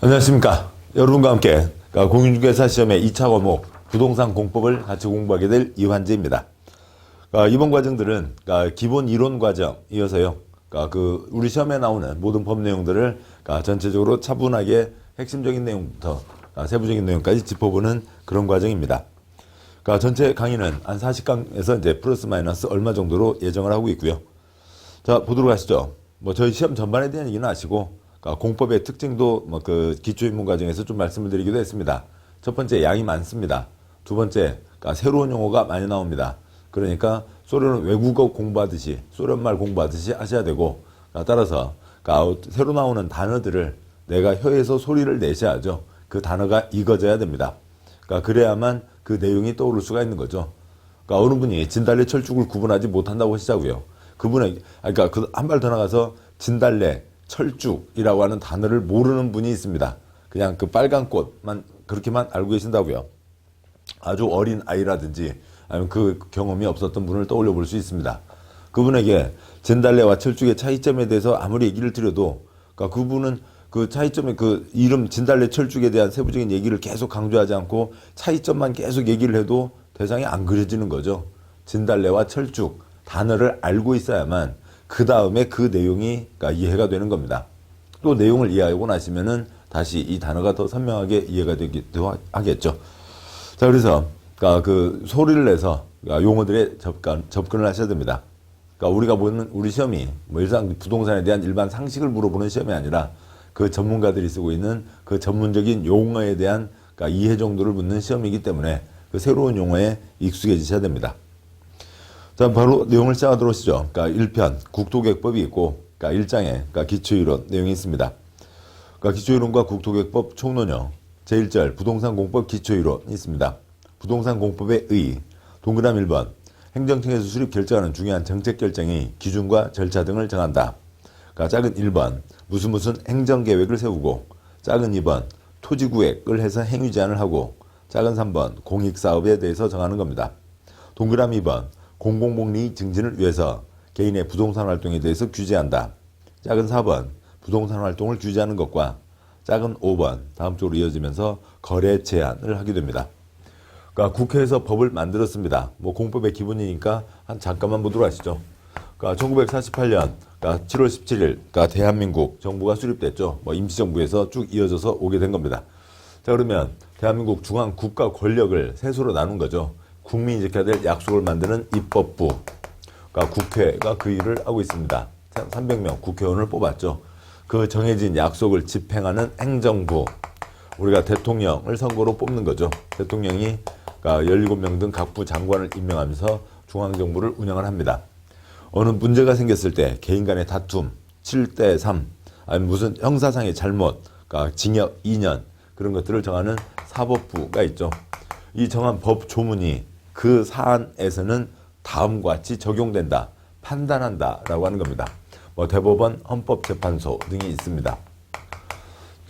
안녕하십니까. 여러분과 함께 공인중개사 시험의 2차 과목 부동산 공법을 같이 공부하게 될 이환재입니다. 이번 과정들은 기본 이론 과정이어서요. 우리 시험에 나오는 모든 법 내용들을 전체적으로 차분하게 핵심적인 내용부터 세부적인 내용까지 짚어보는 그런 과정입니다. 전체 강의는 한 40강에서 이제 플러스 마이너스 얼마 정도로 예정을 하고 있고요. 자, 보도록 하시죠. 저희 시험 전반에 대한 얘기는 아시고 공법의 특징도 기초입문 과정에서 좀 말씀을 드리기도 했습니다. 첫 번째, 양이 많습니다. 두 번째, 새로운 용어가 많이 나옵니다. 그러니까 소련 외국어 공부하듯이, 소련말 공부하듯이 하셔야 되고, 따라서 새로 나오는 단어들을 내가 혀에서 소리를 내셔야죠. 그 단어가 익어져야 됩니다. 그래야만 그 내용이 떠오를 수가 있는 거죠. 어느 분이 진달래 철쭉을 구분하지 못한다고 하시자고요. 그분의, 한 발 더 나가서 진달래, 철쭉이라고 하는 단어를 모르는 분이 있습니다. 그냥 그 빨간 꽃만 그렇게만 알고 계신다고요. 아주 어린 아이라든지 아니면 그 경험이 없었던 분을 떠올려 볼 수 있습니다. 그분에게 진달래와 철쭉의 차이점에 대해서 아무리 얘기를 드려도 그분은 그 차이점의 그 이름 진달래 철쭉에 대한 세부적인 얘기를 계속 강조하지 않고 차이점만 계속 얘기를 해도 대상이 안 그려지는 거죠. 진달래와 철쭉 단어를 알고 있어야만 그 다음에 그 내용이 이해가 되는 겁니다. 또 내용을 이해하고 나시면은 다시 이 단어가 더 선명하게 이해가 되기도 하겠죠. 자, 그래서 그 소리를 내서 용어들에 접근을 하셔야 됩니다. 우리가 보는 우리 시험이 일상 부동산에 대한 일반 상식을 물어보는 시험이 아니라 그 전문가들이 쓰고 있는 그 전문적인 용어에 대한 이해 정도를 묻는 시험이기 때문에 그 새로운 용어에 익숙해지셔야 됩니다. 자, 바로 내용을 시작하도록 하시죠. 1편 국토계획법이 있고 1장에 기초이론 내용이 있습니다. 기초이론과 국토계획법 총론요. 제1절 부동산 공법 기초이론이 있습니다. 부동산 공법의 의 동그라미 1번 행정청에서 수립 결정하는 중요한 정책 결정이 기준과 절차 등을 정한다. 작은 1번 무슨 행정계획을 세우고, 작은 2번 토지구획을 해서 행위 제한을 하고, 작은 3번 공익사업에 대해서 정하는 겁니다. 동그라미 2번 공공복리 증진을 위해서 개인의 부동산 활동에 대해서 규제한다. 작은 4번 부동산 활동을 규제하는 것과 작은 5번 다음 쪽으로 이어지면서 거래 제한을 하게 됩니다. 국회에서 법을 만들었습니다. 공법의 기본이니까 잠깐만 보도록 하시죠. 1948년 7월 17일 대한민국 정부가 수립됐죠. 임시정부에서 쭉 이어져서 오게 된 겁니다. 자, 그러면 대한민국 중앙 국가 권력을 셋으로 나눈 거죠. 국민이 지켜야 될 약속을 만드는 입법부, 국회가 그 일을 하고 있습니다. 300명 국회의원을 뽑았죠. 그 정해진 약속을 집행하는 행정부, 우리가 대통령을 선거로 뽑는 거죠. 대통령이 17명 등 각부 장관을 임명하면서 중앙정부를 운영을 합니다. 어느 문제가 생겼을 때 개인 간의 다툼, 7대3, 아니면 무슨 형사상의 잘못, 징역 2년 그런 것들을 정하는 사법부가 있죠. 이 정한 법 조문이 그 사안에서는 다음과 같이 적용된다, 판단한다 라고 하는 겁니다. 대법원, 헌법재판소 등이 있습니다.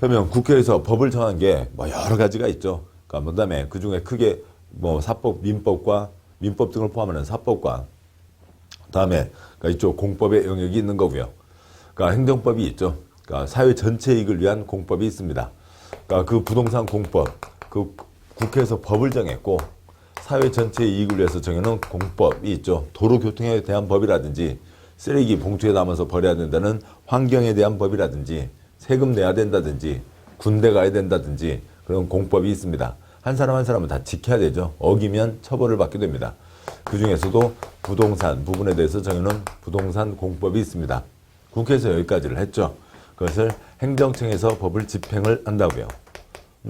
그러면 국회에서 법을 정한 게 여러 가지가 있죠. 그다음에 그 중에 크게 사법, 민법 등을 포함하는 사법과 다음에 이쪽 공법의 영역이 있는 거고요. 행정법이 있죠. 사회 전체 이익을 위한 공법이 있습니다. 그 부동산 공법, 그 국회에서 법을 정했고 사회 전체의 이익을 위해서 정해놓은 공법이 있죠. 도로교통에 대한 법이라든지 쓰레기 봉투에 담아서 버려야 된다는 환경에 대한 법이라든지 세금 내야 된다든지 군대 가야 된다든지 그런 공법이 있습니다. 한 사람 한 사람은 다 지켜야 되죠. 어기면 처벌을 받게 됩니다. 그 중에서도 부동산 부분에 대해서 정해놓은 부동산 공법이 있습니다. 국회에서 여기까지를 했죠. 그것을 행정청에서 법을 집행을 한다고요.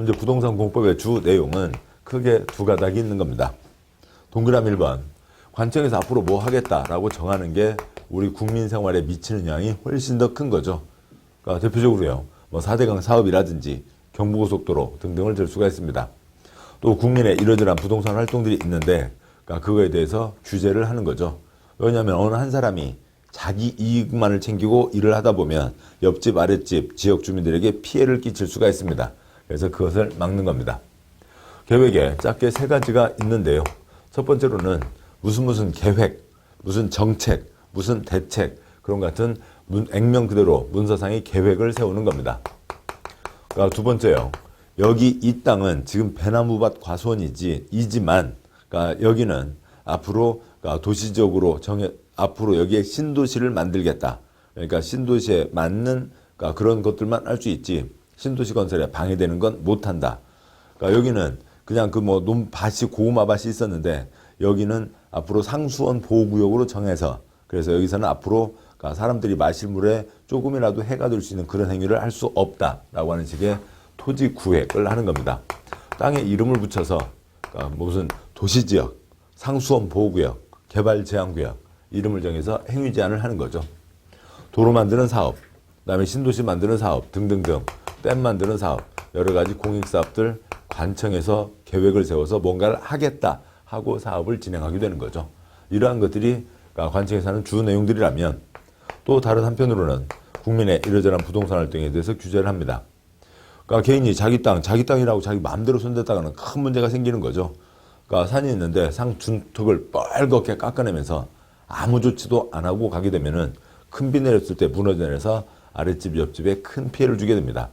이제 부동산 공법의 주 내용은 크게 두 가닥이 있는 겁니다. 동그라미 1번 관청에서 앞으로 뭐 하겠다라고 정하는 게 우리 국민 생활에 미치는 영향이 훨씬 더 큰 거죠. 대표적으로요. 4대강 사업이라든지 경부고속도로 등등을 들 수가 있습니다. 또 국민의 이러저러한 부동산 활동들이 있는데 그거에 대해서 규제를 하는 거죠. 왜냐하면 어느 한 사람이 자기 이익만을 챙기고 일을 하다 보면 옆집 아랫집 지역 주민들에게 피해를 끼칠 수가 있습니다. 그래서 그것을 막는 겁니다. 계획에 작게 세 가지가 있는데요. 첫 번째로는 무슨 계획, 무슨 정책, 무슨 대책 그런 같은 액면 그대로 문서상의 계획을 세우는 겁니다. 두 번째요. 여기 이 땅은 지금 배나무밭 과수원이지만 여기는 앞으로 도시적으로 앞으로 여기에 신도시를 만들겠다. 그러니까 신도시에 맞는 그런 것들만 할 수 있지 신도시 건설에 방해되는 건 못한다. 여기는 그냥 밭이 고구마밭이 있었는데 여기는 앞으로 상수원 보호구역으로 정해서 그래서 여기서는 앞으로 사람들이 마실 물에 조금이라도 해가 될 수 있는 그런 행위를 할 수 없다라고 하는 식의 토지 구획을 하는 겁니다. 땅에 이름을 붙여서 무슨 도시지역, 상수원 보호구역, 개발 제한구역 이름을 정해서 행위 제한을 하는 거죠. 도로 만드는 사업, 그다음에 신도시 만드는 사업 등등등, 댐 만드는 사업, 여러 가지 공익사업들 관청에서 계획을 세워서 뭔가를 하겠다 하고 사업을 진행하게 되는 거죠. 이러한 것들이 관청에서 하는 주 내용들이라면 또 다른 한편으로는 국민의 이러저러한 부동산 활동에 대해서 규제를 합니다. 개인이 자기 땅이라고 자기 마음대로 손댔다가는 큰 문제가 생기는 거죠. 산이 있는데 상준턱을 뻘겋게 깎아내면서 아무 조치도 안 하고 가게 되면은 큰 비 내렸을 때 무너져 내려서 아랫집, 옆집에 큰 피해를 주게 됩니다.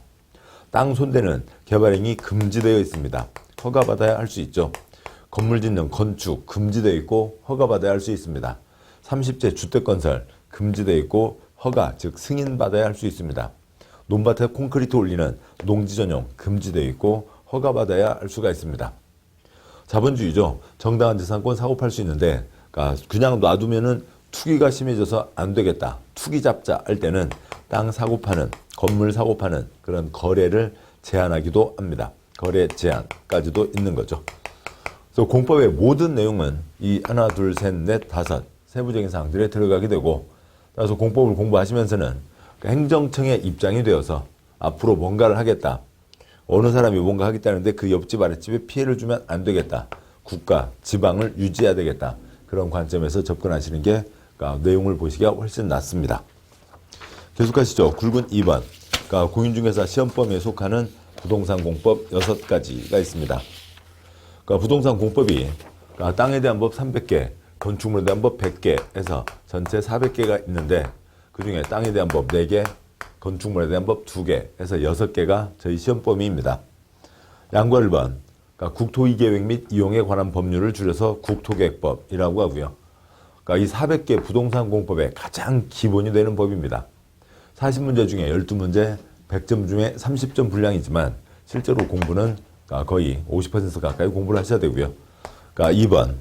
땅 손대는 개발행위 금지되어 있습니다. 허가받아야 할 수 있죠. 건물 짓는 건축 금지되어 있고 허가받아야 할 수 있습니다. 30제 주택건설 금지되어 있고 허가, 즉 승인받아야 할 수 있습니다. 논밭에 콘크리트 올리는 농지 전용 금지되어 있고 허가받아야 할 수가 있습니다. 자본주의죠. 정당한 재산권 사고팔 수 있는데 그냥 놔두면은 투기가 심해져서 안 되겠다. 투기 잡자 할 때는 땅 사고 파는, 건물 사고 파는 그런 거래를 제한하기도 합니다. 거래 제한까지도 있는 거죠. 그래서 공법의 모든 내용은 이 하나, 둘, 셋, 넷, 다섯 세부적인 사항들에 들어가게 되고 따라서 공법을 공부하시면서는 행정청의 입장이 되어서 앞으로 뭔가를 하겠다. 어느 사람이 뭔가 하겠다는데 그 옆집 아랫집에 피해를 주면 안 되겠다. 국가, 지방을 유지해야 되겠다. 그런 관점에서 접근하시는 게 내용을 보시기가 훨씬 낫습니다. 계속하시죠. 굵은 2번. 공인중개사 시험범위에 속하는 부동산 공법 6가지가 있습니다. 부동산 공법이 땅에 대한 법 300개, 건축물에 대한 법 100개 해서 전체 400개가 있는데 그중에 땅에 대한 법 4개, 건축물에 대한 법 2개 해서 6개가 저희 시험 범위입니다. 양과 1번, 국토이계획 및 이용에 관한 법률을 줄여서 국토계획법이라고 하고요. 이 400개 부동산 공법의 가장 기본이 되는 법입니다. 40문제 중에 12문제, 100점 중에 30점 분량이지만 실제로 공부는 거의 50% 가까이 공부를 하셔야 되고요. 2번과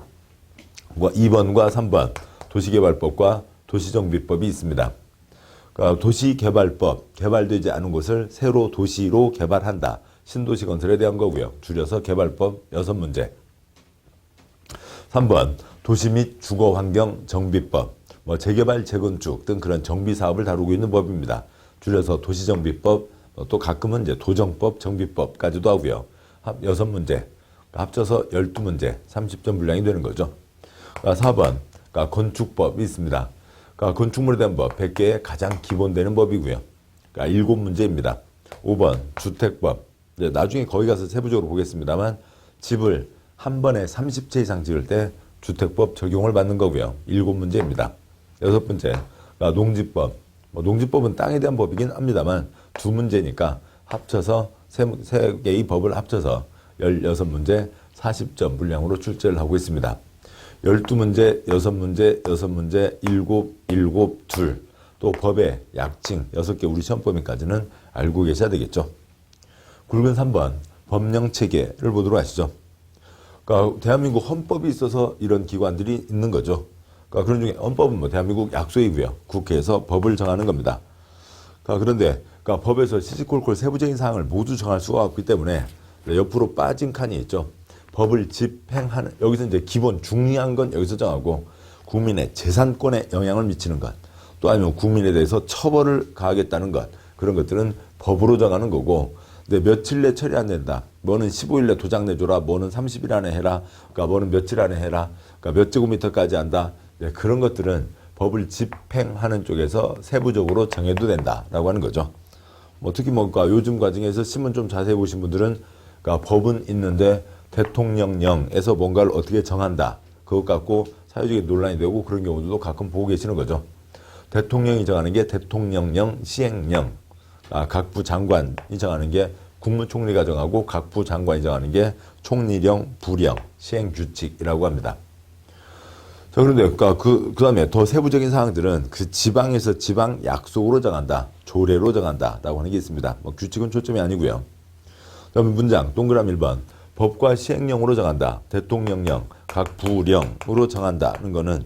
3번 도시개발법과 도시정비법이 있습니다. 도시개발법, 개발되지 않은 곳을 새로 도시로 개발한다. 신도시 건설에 대한 거고요. 줄여서 개발법 6문제. 3번 도시 및 주거환경 정비법, 재개발, 재건축 등 그런 정비사업을 다루고 있는 법입니다. 줄여서 도시정비법, 또 가끔은 이제 도정법, 정비법까지도 하고요. 6문제, 합쳐서 12문제, 30점 분량이 되는 거죠. 4번 건축법이 있습니다. 건축물에 대한 법 100개의 가장 기본되는 법이고요. 7문제입니다. 5번 주택법, 나중에 거기 가서 세부적으로 보겠습니다만 집을 한 번에 30채 이상 지을 때 주택법 적용을 받는 거고요. 7문제입니다. 6번째 농지법, 농지법은 땅에 대한 법이긴 합니다만 2문제니까 합쳐서 3개의 법을 합쳐서 16문제 40점 분량으로 출제를 하고 있습니다. 12문제, 6문제, 6문제, 7, 2, 또 법의 약칭 6개 우리 시험범위까지는 알고 계셔야 되겠죠. 굵은 3번 법령체계를 보도록 하시죠. 대한민국 헌법이 있어서 이런 기관들이 있는 거죠. 그런 중에 헌법은 대한민국 약소이고요. 국회에서 법을 정하는 겁니다. 그런데 법에서 시시콜콜 세부적인 사항을 모두 정할 수가 없기 때문에 옆으로 빠진 칸이 있죠. 법을 집행하는, 여기서 이제 기본 중요한 건 여기서 정하고 국민의 재산권에 영향을 미치는 것, 또 아니면 국민에 대해서 처벌을 가하겠다는 것, 그런 것들은 법으로 정하는 거고, 근데 며칠 내 처리 안 된다. 뭐는 15일 내 도장 내줘라. 뭐는 30일 안에 해라. 뭐는 며칠 안에 해라. 몇 제곱미터까지 한다. 그런 것들은 법을 집행하는 쪽에서 세부적으로 정해도 된다라고 하는 거죠. 특히 요즘 과정에서 신문 좀 자세히 보신 분들은 법은 있는데 대통령령에서 뭔가를 어떻게 정한다. 그것 갖고 사회적인 논란이 되고 그런 경우도 가끔 보고 계시는 거죠. 대통령이 정하는 게 대통령령, 시행령, 각부 장관이 정하는 게 국무총리가 정하고 각 부 장관이 정하는 게 총리령, 부령, 시행규칙이라고 합니다. 자, 그런데 그 다음에 더 세부적인 사항들은 그 지방에서 지방 약속으로 정한다, 조례로 정한다라고 하는 게 있습니다. 뭐 규칙은 초점이 아니고요. 다음에 문장 동그라미 1번 법과 시행령으로 정한다, 대통령령, 각 부령으로 정한다는 거는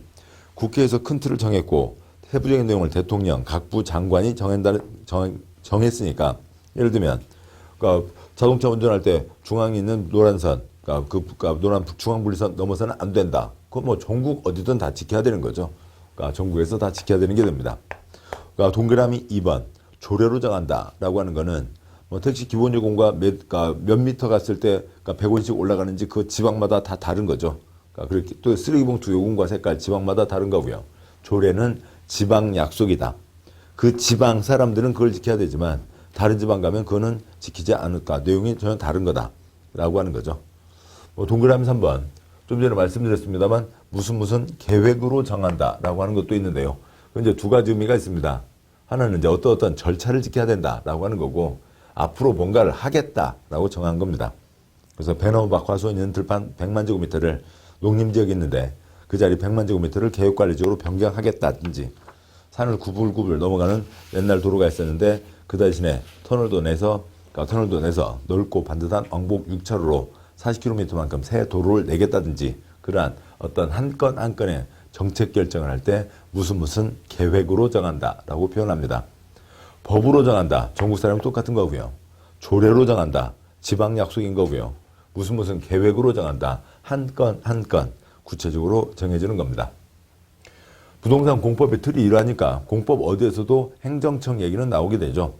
국회에서 큰 틀을 정했고 세부적인 내용을 대통령, 각 부 장관이 정했으니까 예를 들면 자동차 운전할 때 중앙에 있는 노란선, 노란 중앙분리선 넘어서는 안 된다. 그건 뭐 전국 어디든 다 지켜야 되는 거죠. 전국에서 다 지켜야 되는 게 됩니다. 동그라미 2번 조례로 정한다라고 하는 거는 뭐 택시 기본 요금과 몇 미터 갔을 때 100원씩 올라가는지 그 지방마다 다 다른 거죠. 그렇게 또 쓰레기봉투 요금과 색깔 지방마다 다른 거고요. 조례는 지방 약속이다. 그 지방 사람들은 그걸 지켜야 되지만 다른 지방 가면 그거는 지키지 않을까. 내용이 전혀 다른 거다라고 하는 거죠. 동그라미 3번 좀 전에 말씀드렸습니다만 무슨 계획으로 정한다라고 하는 것도 있는데요. 이제 두 가지 의미가 있습니다. 하나는 이제 어떤 절차를 지켜야 된다라고 하는 거고 앞으로 뭔가를 하겠다라고 정한 겁니다. 그래서 배너박 화소원 있는 들판 100만 제곱미터를 농림지역이 있는데 그 자리 100만 제곱미터를 계획관리적으로 변경하겠다든지 산을 구불구불 넘어가는 옛날 도로가 있었는데 그 대신에 터널도 내서 넓고 반듯한 왕복 6차로로 40km만큼 새 도로를 내겠다든지 그러한 어떤 한 건 한 건의 정책 결정을 할 때 무슨 계획으로 정한다라고 표현합니다. 법으로 정한다. 전국 사람은 똑같은 거고요. 조례로 정한다. 지방 약속인 거고요. 무슨 계획으로 정한다. 한 건 한 건 구체적으로 정해지는 겁니다. 부동산 공법의 틀이 이러하니까 공법 어디에서도 행정청 얘기는 나오게 되죠.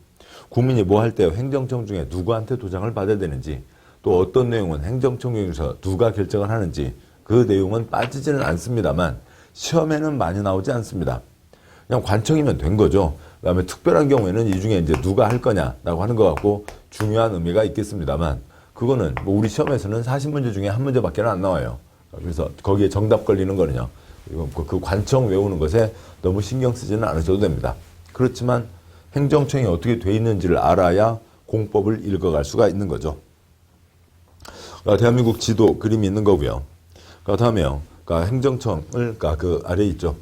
국민이 뭐 할 때 행정청 중에 누구한테 도장을 받아야 되는지 또 어떤 내용은 행정청에서 누가 결정을 하는지 그 내용은 빠지지는 않습니다만 시험에는 많이 나오지 않습니다. 그냥 관청이면 된 거죠. 그 다음에 특별한 경우에는 이 중에 이제 누가 할 거냐라고 하는 것 같고 중요한 의미가 있겠습니다만 그거는 뭐 우리 시험에서는 40문제 중에 한 문제밖에 안 나와요. 그래서 거기에 정답 걸리는 거는요. 그 관청 외우는 것에 너무 신경 쓰지는 않으셔도 됩니다. 그렇지만 행정청이 어떻게 돼 있는지를 알아야 공법을 읽어갈 수가 있는 거죠. 대한민국 지도 그림이 있는 거고요. 다음에요. 행정청을 그 아래에 있죠.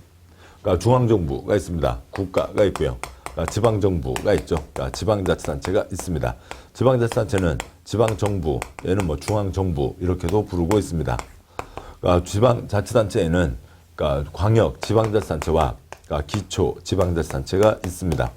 중앙정부가 있습니다. 국가가 있고요. 지방정부가 있죠. 지방자치단체가 있습니다. 지방자치단체는 지방정부, 얘는 뭐 중앙정부 이렇게도 부르고 있습니다. 지방자치단체에는 광역 지방자치단체와 기초지방자치단체가 있습니다.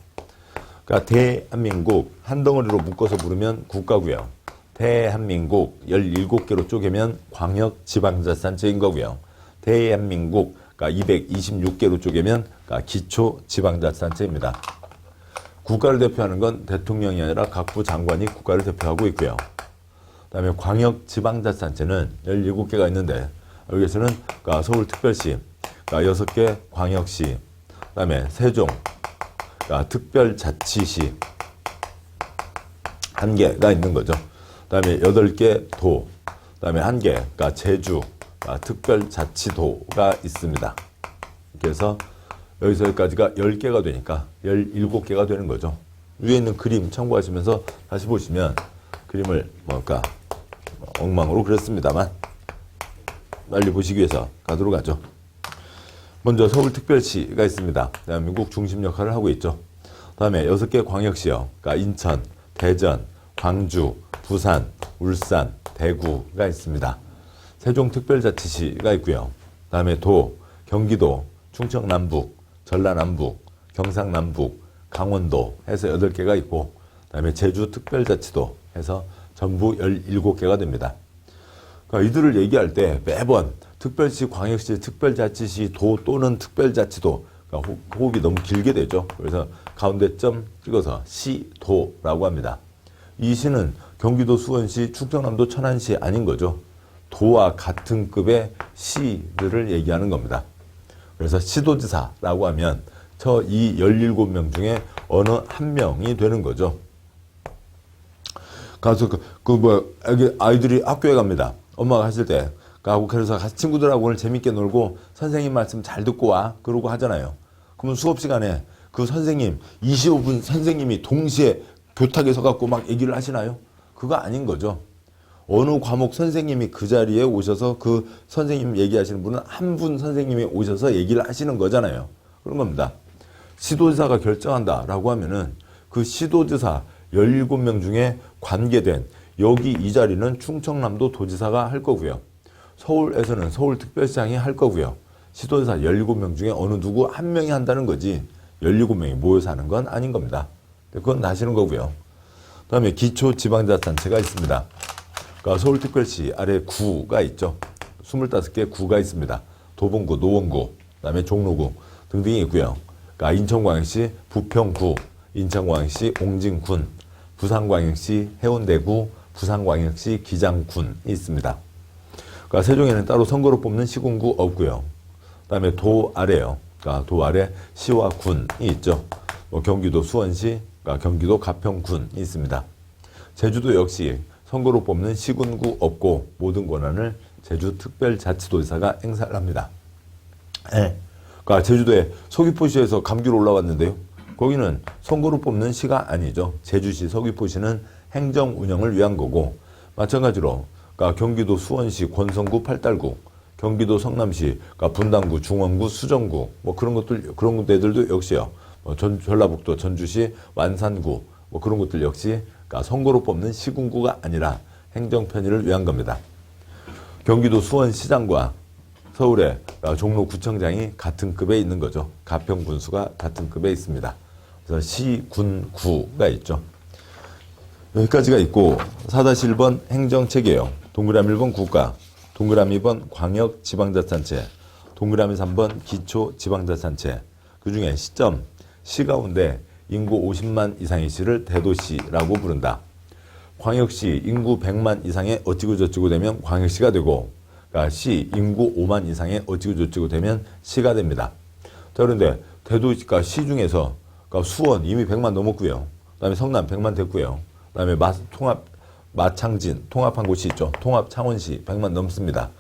대한민국 한 덩어리로 묶어서 부르면 국가고요. 대한민국 17개로 쪼개면 광역지방자치단체인 거고요. 대한민국 226개로 쪼개면 기초지방자치단체입니다. 국가를 대표하는 건 대통령이 아니라 각부 장관이 국가를 대표하고 있고요. 그 다음에 광역지방자치단체는 17개가 있는데 여기서는 서울특별시 6개 광역시, 그 다음에 세종 특별자치시 1개가 있는 거죠. 그 다음에 8개 도, 그 다음에 1개, 제주, 특별자치도가 있습니다. 그래서 여기서 여기까지가 10개가 되니까 17개가 되는 거죠. 위에 있는 그림 참고하시면서 다시 보시면 그림을 엉망으로 그렸습니다만 빨리 보시기 위해서 가도록 하죠. 먼저 서울특별시가 있습니다. 대한민국 중심 역할을 하고 있죠. 다음에 6개 광역시요. 인천, 대전, 광주, 부산, 울산, 대구가 있습니다. 세종특별자치시가 있고요. 다음에 도, 경기도, 충청남북, 전라남북, 경상남북, 강원도 해서 8개가 있고 다음에 제주특별자치도 해서 전부 17개가 됩니다. 이들을 얘기할 때 매번 특별시, 광역시, 특별자치시, 도 또는 특별자치도 호흡이 너무 길게 되죠. 그래서 가운데 점 찍어서 시도라고 합니다. 이 시는 경기도 수원시, 충청남도 천안시 아닌 거죠. 도와 같은 급의 시들을 얘기하는 겁니다. 그래서 시도지사라고 하면 저 이 17명 중에 어느 한 명이 되는 거죠. 가서 아이들이 학교에 갑니다. 엄마가 하실 때 그래서 친구들하고 오늘 재밌게 놀고 선생님 말씀 잘 듣고 와 그러고 하잖아요. 그러면 수업 시간에 그 선생님 25분 선생님이 동시에 교탁에 서갖고 막 얘기를 하시나요? 그거 아닌 거죠. 어느 과목 선생님이 그 자리에 오셔서 그 선생님 얘기하시는 분은 한 분 선생님이 오셔서 얘기를 하시는 거잖아요. 그런 겁니다. 시도지사가 결정한다라고 하면은 그 시도지사 17명 중에 관계된 여기 이 자리는 충청남도 도지사가 할 거고요. 서울에서는 서울특별시장이 할 거고요. 시도지사 17명 중에 어느 누구 한 명이 한다는 거지 17명이 모여서 하는 건 아닌 겁니다. 그건 아시는 거고요. 그 다음에 기초지방자치단체가 있습니다. 그러니까 서울특별시 아래 구가 있죠. 25개 구가 있습니다. 도봉구, 노원구, 그 다음에 종로구 등등이 있고요. 그러니까 인천광역시 부평구, 인천광역시 옹진군, 부산광역시 해운대구, 부산광역시 기장군이 있습니다. 그러니까 세종에는 따로 선거로 뽑는 시군구 없고요. 그 다음에 도 아래요. 그러니까 도 아래 시와 군이 있죠. 경기도 수원시, 그러니까 경기도 가평군이 있습니다. 제주도 역시 선거로 뽑는 시군구 없고 모든 권한을 제주특별자치도지사가 행사를 합니다. 네. 그러니까 제주도에 서귀포시에서 감귤 올라왔는데요. 거기는 선거로 뽑는 시가 아니죠. 제주시, 서귀포시는 행정 운영을 위한 거고 마찬가지로 그러니까 경기도 수원시, 권성구, 팔달구, 경기도 성남시, 그러니까 분당구, 중원구, 수정구 뭐 그런 데들도 역시요. 전라북도 전주시, 완산구 뭐 그런 것들 역시 그러니까 선거로 뽑는 시군구가 아니라 행정 편의를 위한 겁니다. 경기도 수원시장과 서울의 종로구청장이 같은 급에 있는 거죠. 가평군수가 같은 급에 있습니다. 그래서 시, 군, 구가 있죠. 여기까지가 있고 4-1번 행정체계요. 동그라미 1번 국가, 동그라미 2번 광역지방자치단체, 동그라미 3번 기초지방자치단체. 그중에 시점, 시 가운데 인구 50만 이상의 시를 대도시라고 부른다. 광역시 인구 100만 이상의 어찌고저찌고 되면 광역시가 되고 그러니까 시 인구 5만 이상의 어찌고저찌고 되면 시가 됩니다. 자, 그런데 대도시, 그러니까 시 중에서 그러니까 수원 이미 100만 넘었고요. 그다음에 성남 100만 됐고요. 그다음에 마창진 통합한 곳이 있죠. 통합 창원시 100만 넘습니다.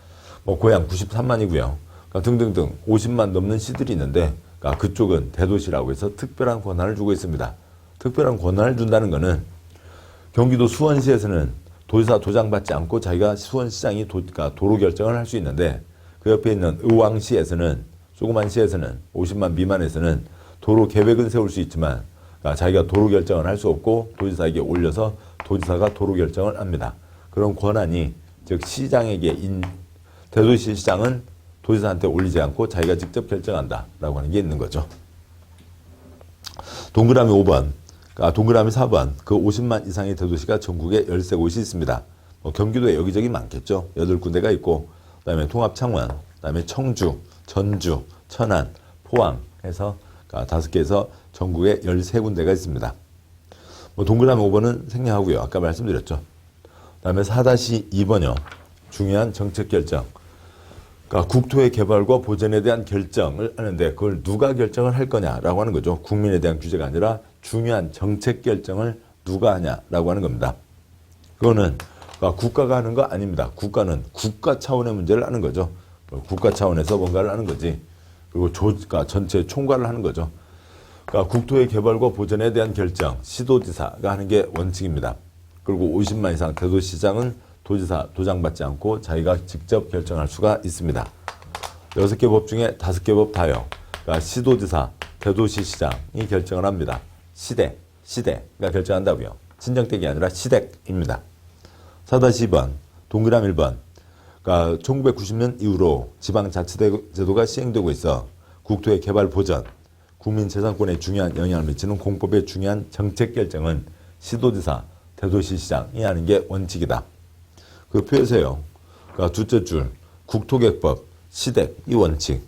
뭐 고양 93만이고요. 그러니까 등등등 50만 넘는 시들이 있는데 그러니까 그쪽은 대도시라고 해서 특별한 권한을 주고 있습니다. 특별한 권한을 준다는 것은 경기도 수원시에서는 도지사 도장받지 않고 자기가 수원시장이 그러니까 도로 결정을 할 수 있는데 그 옆에 있는 의왕시에서는 조그만 시에서는 50만 미만에서는 도로 계획은 세울 수 있지만 그러니까 자기가 도로 결정을 할 수 없고 도지사에게 올려서 도지사가 도로 결정을 합니다. 그런 권한이 즉 시장에게 대도시 시장은 도지사한테 올리지 않고 자기가 직접 결정한다라고 하는 게 있는 거죠. 동그라미 5번, 동그라미 4번 그 50만 이상의 대도시가 전국에 13곳이 있습니다. 경기도에 여기저기 많겠죠. 8군데가 있고 그다음에 통합창원, 그다음에 청주, 전주, 천안, 포항 해서 5개에서 전국에 13군데가 있습니다. 동그라미 5번은 생략하고요. 아까 말씀드렸죠. 그다음에 4-2번이요. 중요한 정책 결정. 그러니까 국토의 개발과 보전에 대한 결정을 하는데 그걸 누가 결정을 할 거냐라고 하는 거죠. 국민에 대한 규제가 아니라 중요한 정책 결정을 누가 하냐라고 하는 겁니다. 그거는 그러니까 국가가 하는 거 아닙니다. 국가는 국가 차원의 문제를 하는 거죠. 국가 차원에서 뭔가를 하는 거지. 그리고 그러니까 전체 총괄을 하는 거죠. 그러니까 국토의 개발과 보전에 대한 결정, 시도지사가 하는 게 원칙입니다. 그리고 50만 이상 대도시장은 도지사 도장받지 않고 자기가 직접 결정할 수가 있습니다. 6개 법 중에 5개 법 다요. 그러니까 시도지사, 대도시시장이 결정을 합니다. 시대가 결정한다고요. 친정댁이 아니라 시댁입니다. 4-2번, 동그라미 1번. 그러니까 1990년 이후로 지방자치제도가 시행되고 있어 국토의 개발 보전, 국민재산권에 중요한 영향을 미치는 공법의 중요한 정책 결정은 시도지사, 대도시시장이 하는 게 원칙이다. 그 표에서요. 그러니까 둘째 줄 국토개혁법 시댁 이 원칙.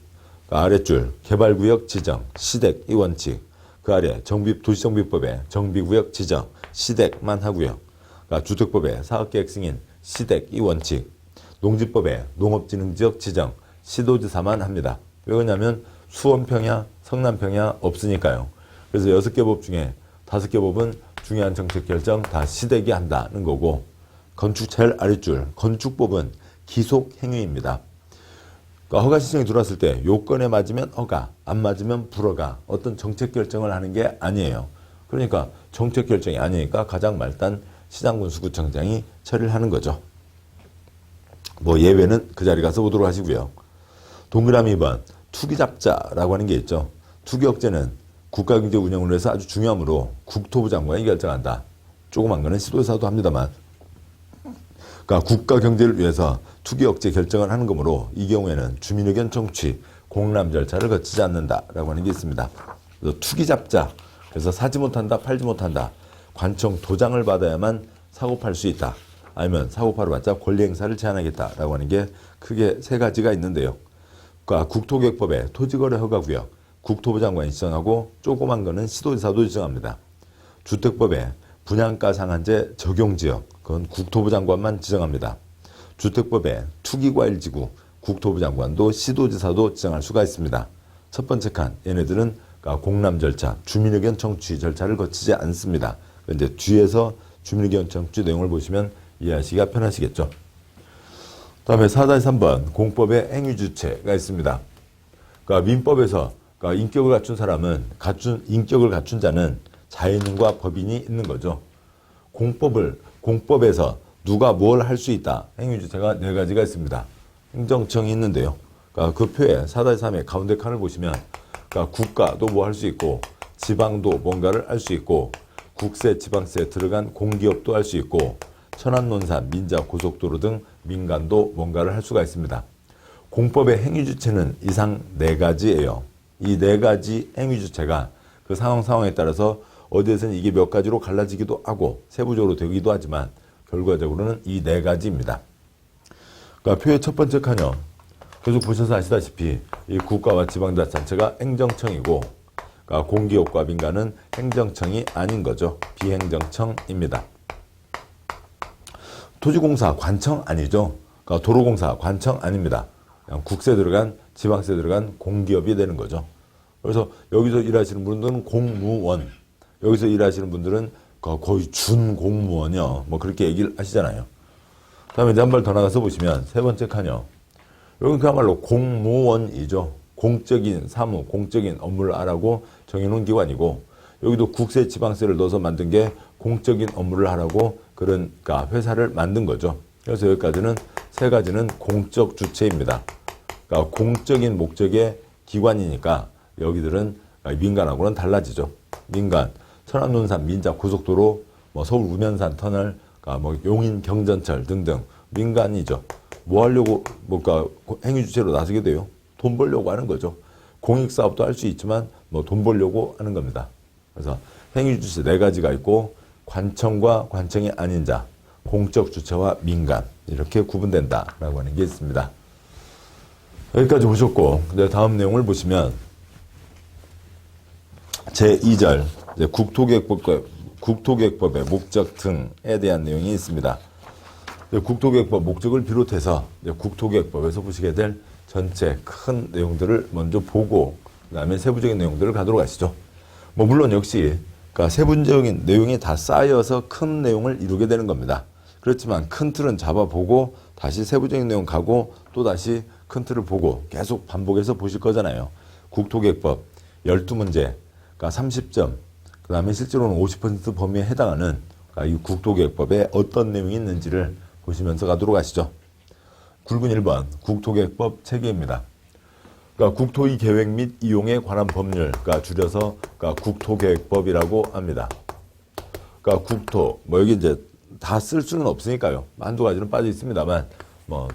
그러니까 아랫줄 개발구역 지정 시댁 이 원칙. 그 아래 도시정비법의 정비구역 지정 시댁만 하고요. 그러니까 주택법의 사업계획 승인 시댁 이 원칙. 농지법의 농업진흥지역 지정 시도지사만 합니다. 왜 그러냐면 수원평야, 성남평야 없으니까요. 그래서 6개 법 중에 5개 법은 중요한 정책 결정 다 시댁이 한다는 거고 건축 제일 아랫줄 건축법은 기속행위입니다. 그러니까 허가 신청이 들어왔을 때 요건에 맞으면 허가, 안 맞으면 불허가 어떤 정책 결정을 하는 게 아니에요. 그러니까 정책 결정이 아니니까 가장 말단 시장군수구청장이 처리를 하는 거죠. 뭐 예외는 그 자리 가서 보도록 하시고요. 동그라미 2번 투기잡자라고 하는 게 있죠. 투기 억제는 국가경제 운영을 위해서 아주 중요하므로 국토부 장관이 결정한다. 조그만 거는 시도에서도 합니다만, 그러니까 국가 경제를 위해서 투기 억제 결정을 하는 거므로 이 경우에는 주민의견 청취, 공람 절차를 거치지 않는다라고 하는 게 있습니다. 그래서 투기잡자, 그래서 사지 못한다, 팔지 못한다. 관청 도장을 받아야만 사고 팔 수 있다. 아니면 사고 팔아봤자 권리 행사를 제한하겠다라고 하는 게 크게 세 가지가 있는데요. 그러니까 국토계획법에 토지거래 허가구역, 국토부 장관이 지정하고 조그만 거는 시도지사도 지정합니다. 주택법에 분양가 상한제 적용지역, 그건 국토부 장관만 지정합니다. 주택법에 투기과일지구, 국토부 장관도 시도지사도 지정할 수가 있습니다. 첫 번째 칸, 얘네들은 공람 절차, 주민의견 청취 절차를 거치지 않습니다. 이제 뒤에서 주민의견 청취 내용을 보시면 이해하시기가 편하시겠죠. 다음에 4-3번 공법의 행위주체가 있습니다. 그러니까 민법에서 인격을 갖춘 사람은 인격을 갖춘 자는 자연인과 법인이 있는 거죠. 공법에서 누가 뭘 할 수 있다. 행위주체가 4가지가 있습니다. 행정청이 있는데요. 그러니까 그 표에 4-3의 가운데 칸을 보시면 국가도 뭐 할 수 있고 지방도 뭔가를 할 수 있고 국세, 지방세 들어간 공기업도 할 수 있고 천안논산, 민자, 고속도로 등 민간도 뭔가를 할 수가 있습니다. 공법의 행위주체는 이상 4가지예요. 이 4가지 행위주체가 그 상황에 따라서 어디에서는 이게 몇 가지로 갈라지기도 하고 세부적으로 되기도 하지만 결과적으로는 이 4가지입니다. 그러니까 표의 첫 번째 칸이요. 계속 보셔서 아시다시피 이 국가와 지방자치단체가 행정청이고 그러니까 공기업과 민간은 행정청이 아닌 거죠. 비행정청입니다. 토지공사 관청 아니죠. 그러니까 도로공사 관청 아닙니다. 그냥 국세 들어간 지방세 들어간 공기업이 되는 거죠. 그래서 여기서 일하시는 분들은 공무원, 여기서 일하시는 분들은 거의 준공무원이요. 뭐 그렇게 얘기를 하시잖아요. 다음에 이제 한 발 더 나가서 보시면 세 번째 칸이요. 여기는 그야말로 공무원이죠. 공적인 사무, 공적인 업무를 하라고 정해놓은 기관이고 여기도 국세, 지방세를 넣어서 만든 게 공적인 업무를 하라고 그러니까 회사를 만든 거죠. 그래서 여기까지는 3가지는 공적 주체입니다. 그러니까 공적인 목적의 기관이니까 여기들은 민간하고는 달라지죠. 민간, 천안논산, 민자, 고속도로, 뭐 서울 우면산 터널, 그러니까 뭐 용인 경전철 등등 민간이죠. 뭐 하려고 뭔가 행위주체로 나서게 돼요? 돈 벌려고 하는 거죠. 공익사업도 할 수 있지만 뭐 돈 벌려고 하는 겁니다. 그래서 행위주체 4가지가 있고 관청과 관청이 아닌 자, 공적 주체와 민간 이렇게 구분된다라고 하는 게 있습니다. 여기까지 보셨고 이제 다음 내용을 보시면 제2절 이제 국토계획법의 목적 등에 대한 내용이 있습니다. 국토계획법 목적을 비롯해서 국토계획법에서 보시게 될 전체 큰 내용들을 먼저 보고 그 다음에 세부적인 내용들을 가도록 하시죠. 뭐 물론 역시 그러니까 세부적인 내용이 다 쌓여서 큰 내용을 이루게 되는 겁니다. 그렇지만 큰 틀은 잡아보고 다시 세부적인 내용 가고 또 다시 큰 틀을 보고 계속 반복해서 보실 거잖아요. 국토계획법 12문제, 그러니까 30점, 그 다음에 실제로는 50% 범위에 해당하는 그러니까 이 국토계획법에 어떤 내용이 있는지를 보시면서 가도록 하시죠. 굵은 1번 국토계획법 체계입니다. 그러니까 국토의 계획 및 이용에 관한 법률, 그러니까 줄여서 그러니까 국토계획법이라고 합니다. 그러니까 국토, 뭐 여기 이제 다 쓸 수는 없으니까요. 한두 가지는 빠져 있습니다만, 뭐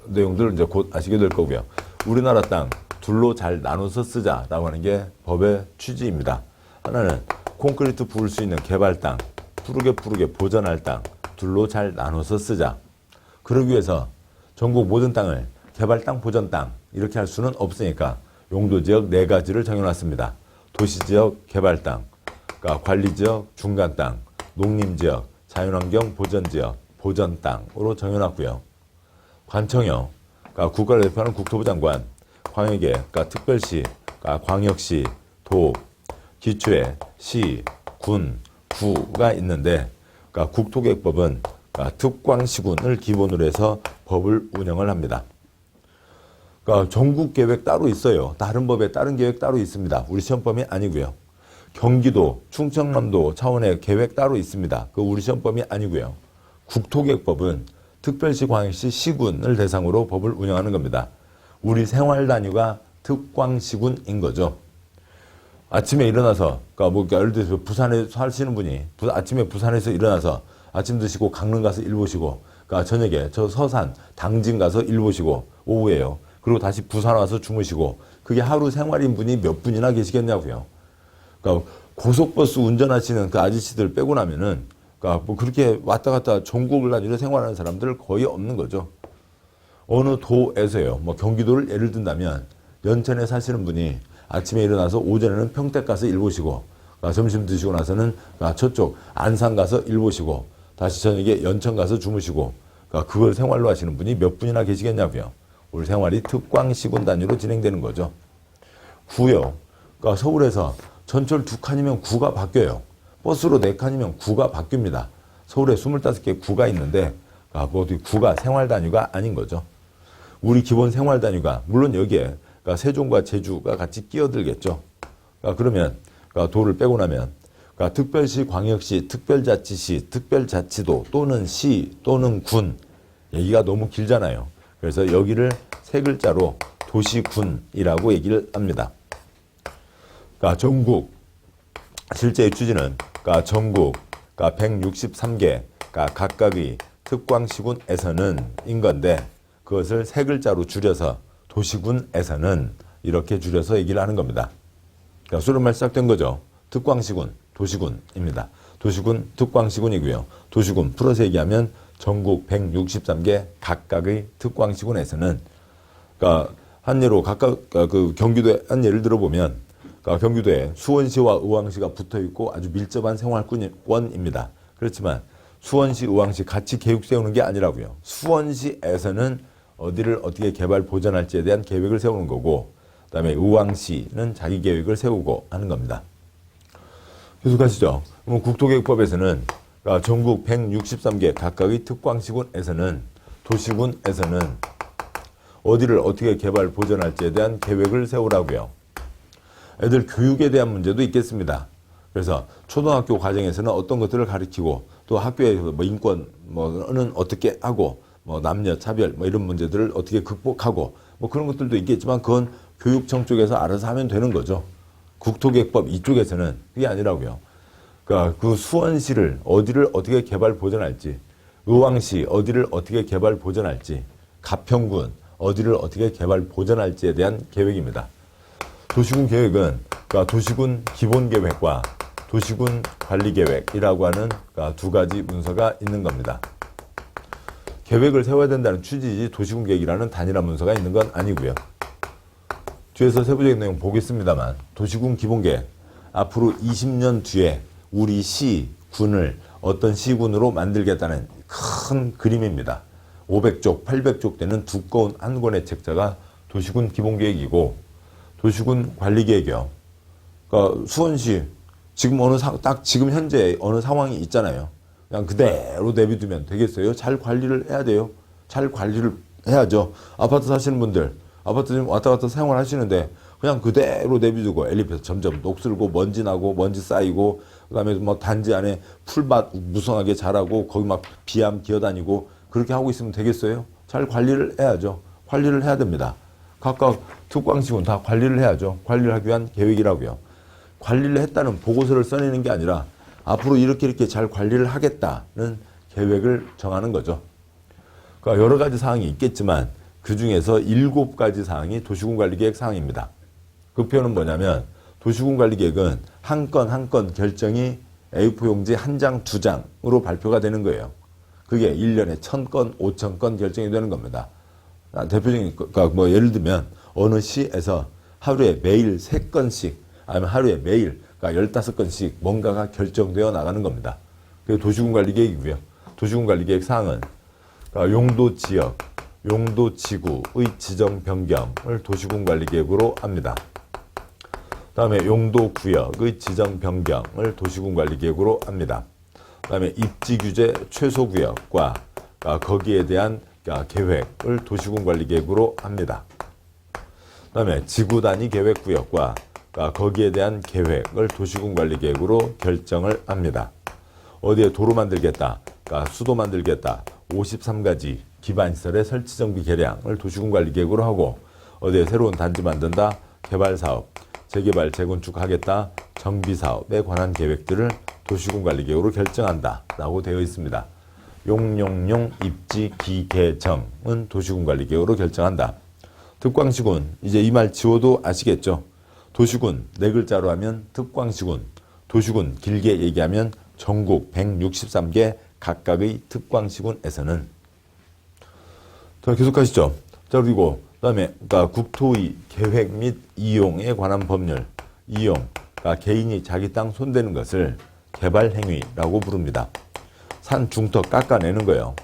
내용들을 이제 곧 아시게 될 거고요. 우리나라 땅 둘로 잘 나눠서 쓰자라고 하는 게 법의 취지입니다. 하나는 콘크리트 부을 수 있는 개발 땅, 푸르게 보전할 땅 둘로 잘 나눠서 쓰자. 그러기 위해서 전국 모든 땅을 개발 땅, 보전 땅 이렇게 할 수는 없으니까 용도지역 4가지를 정해놨습니다. 도시지역, 개발 땅, 그러니까 관리지역, 중간 땅, 농림지역, 자연환경, 보전지역, 보전 땅으로 정해놨고요. 관청요, 그러니까 국가를 대표하는 국토부 장관, 광역에, 그러니까 특별시, 그러니까 광역시, 도, 기초에 시, 군, 구가 있는데, 그러니까 국토계획법은 그러니까 특광시군을 기본으로 해서 법을 운영을 합니다. 그러니까 전국 계획 따로 있어요. 다른 법에 다른 계획 따로 있습니다. 우리 시험법이 아니고요. 경기도, 충청남도 차원의 계획 따로 있습니다. 그 우리 시험법이 아니고요. 국토계획법은 특별시, 광역시, 시군을 대상으로 법을 운영하는 겁니다. 우리 생활 단위가 특광시군인 거죠. 아침에 일어나서, 그러니까 뭐 예를 들어서 부산에 사시는 분이 아침에 부산에서 일어나서 아침 드시고 강릉 가서 일 보시고, 그러니까 저녁에 저 서산, 당진 가서 일 보시고 오후에요. 그리고 다시 부산 와서 주무시고, 그게 하루 생활인 분이 몇 분이나 계시겠냐고요. 그러니까 고속버스 운전하시는 그 아저씨들 빼고 나면은, 그러니까 뭐 그렇게 왔다 갔다 전국을 다니며 생활하는 사람들 거의 없는 거죠. 어느 도에서요. 뭐 경기도를 예를 든다면 연천에 사시는 분이 아침에 일어나서 오전에는 평택 가서 일 보시고, 점심 드시고 나서는 저쪽 안산 가서 일 보시고, 다시 저녁에 연천 가서 주무시고, 그걸 생활로 하시는 분이 몇 분이나 계시겠냐고요. 우리 생활이 특광시군 단위로 진행되는 거죠. 구요. 그러니까 서울에서 전철 2칸이면 구가 바뀌어요. 버스로 4칸이면 구가 바뀝니다. 서울에 25개 구가 있는데, 모두 구가 생활 단위가 아닌 거죠. 우리 기본 생활 단위가, 물론 여기에 세종과 제주가 같이 끼어들겠죠. 그러면 도를 빼고 나면 특별시, 광역시, 특별자치시, 특별자치도 또는 시 또는 군, 얘기가 너무 길잖아요. 그래서 여기를 세 글자로 도시군이라고 얘기를 합니다. 전국 실제의 취지는 전국 163개 각각의 특광시군에서는 인 건데, 그것을 세 글자로 줄여서 도시군에서는 이렇게 줄여서 얘기를 하는 겁니다. 수련말 시작된 거죠. 특광시군, 도시군입니다. 도시군, 특광시군이고요. 도시군 풀어서 얘기하면 전국 163개 각각의 특광시군에서는, 한 예로 각각 그 경기도에 한 예를 들어보면, 경기도에 수원시와 의왕시가 붙어 있고 아주 밀접한 생활권입니다. 그렇지만 수원시, 의왕시 같이 계획 세우는 게 아니라고요. 수원시에서는 어디를 어떻게 개발 보전할지에 대한 계획을 세우는 거고, 그다음에 의왕시는 자기 계획을 세우고 하는 겁니다. 계속하시죠. 국토계획법에서는 전국 163개 각각의 특광시군에서는, 도시군에서는 어디를 어떻게 개발 보전할지에 대한 계획을 세우라고요. 애들 교육에 대한 문제도 있겠습니다. 그래서 초등학교 과정에서는 어떤 것들을 가르치고, 또 학교에서 뭐 인권은 어떻게 하고, 뭐 남녀 차별 뭐 이런 문제들을 어떻게 극복하고, 뭐 그런 것들도 있겠지만 그건 교육청 쪽에서 알아서 하면 되는 거죠. 국토계획법 이쪽에서는 그게 아니라고요. 그 수원시를 어디를 어떻게 개발 보전할지, 의왕시 어디를 어떻게 개발 보전할지, 가평군 어디를 어떻게 개발 보전할지에 대한 계획입니다. 도시군 계획은 도시군 기본계획과 도시군 관리계획이라고 하는 두 가지 문서가 있는 겁니다. 계획을 세워야 된다는 취지지 도시군 계획이라는 단일화 문서가 있는 건 아니고요. 뒤에서 세부적인 내용 보겠습니다만, 도시군 기본계획, 앞으로 20년 뒤에 우리 시, 군을 어떤 시군으로 만들겠다는 큰 그림입니다. 500쪽, 800쪽 되는 두꺼운 한 권의 책자가 도시군 기본계획이고, 도시군 관리계획이요. 수원시 지금 딱 지금 현재 어느 상황이 있잖아요. 그냥 그대로 내비두면 되겠어요? 잘 관리를 해야 돼요. 잘 관리를 해야죠. 아파트 사시는 분들, 아파트 지금 왔다 갔다 생활하시는데 그냥 그대로 내비두고 엘리베이터 점점 녹슬고 먼지 나고 먼지 쌓이고, 그다음에 뭐 단지 안에 풀밭 무성하게 자라고 거기 막 비암 기어다니고 그렇게 하고 있으면 되겠어요? 잘 관리를 해야죠. 관리를 해야 됩니다. 각각 특광시군 다 관리를 해야죠. 관리를 하기 위한 계획이라고요. 관리를 했다는 보고서를 써내는 게 아니라 앞으로 이렇게 잘 관리를 하겠다는 계획을 정하는 거죠. 그러니까 여러 가지 사항이 있겠지만 그 중에서 7가지 사항이 도시군관리계획 사항입니다. 그 표현은 뭐냐면, 도시군관리계획은 한 건 한 건 결정이 A4 용지 한 장, 2장으로 발표가 되는 거예요. 그게 1년에 1000건, 5000건 결정이 되는 겁니다. 대표적인, 뭐 예를 들면 어느 시에서 하루에 매일 3건씩, 아니면 하루에 매일 15건씩 뭔가가 결정되어 나가는 겁니다. 그게 도시군관리계획이고요. 도시군관리계획 사항은 용도지역, 용도지구의 지정 변경을 도시군관리계획으로 합니다. 다음에 용도구역의 지정 변경을 도시군관리계획으로 합니다. 다음에 입지규제 최소구역과 거기에 대한 계획을 도시군관리계획으로 합니다. 다음에 지구단위 계획구역과 거기에 대한 계획을 도시군관리계획으로 결정을 합니다. 어디에 도로 만들겠다, 수도 만들겠다, 53가지 기반시설의 설치정비 개량을 도시군관리계획으로 하고, 어디에 새로운 단지 만든다, 개발사업, 재개발, 재건축하겠다, 정비사업에 관한 계획들을 도시군관리계획으로 결정한다 라고 되어 있습니다. 용용용 입지 기개정은 도시군관리계획으로 결정한다. 특광시군, 이제 이 말 지워도 아시겠죠? 도시군 네 글자로 하면 특광시군, 도시군 길게 얘기하면 전국 163개 각각의 특광시군에서는. 자, 계속하시죠. 자, 그리고 그다음에 국토의 계획 및 이용에 관한 법률, 이용, 개인이 자기 땅 손대는 것을 개발행위라고 부릅니다. 산 중턱 깎아내는 거예요.